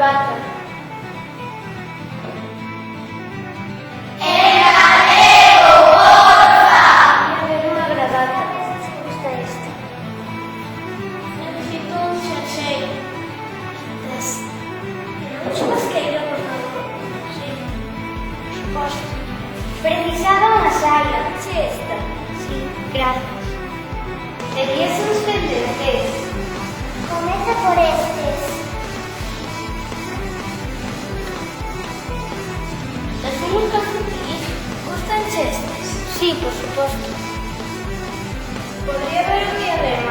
gravata. Voy a ver una gravata. Me gusta esta. Necesito un jersey. Un basqueiro, por favor. Sí. Por suposto. Precisaba unha saia. Sí, esta. Sí, gracias. Tenías uns pendentes. Comeza por estes. ¿Es un calcetín? ¿Gustan estes? Sí, por suposto. Podría haber un diadema.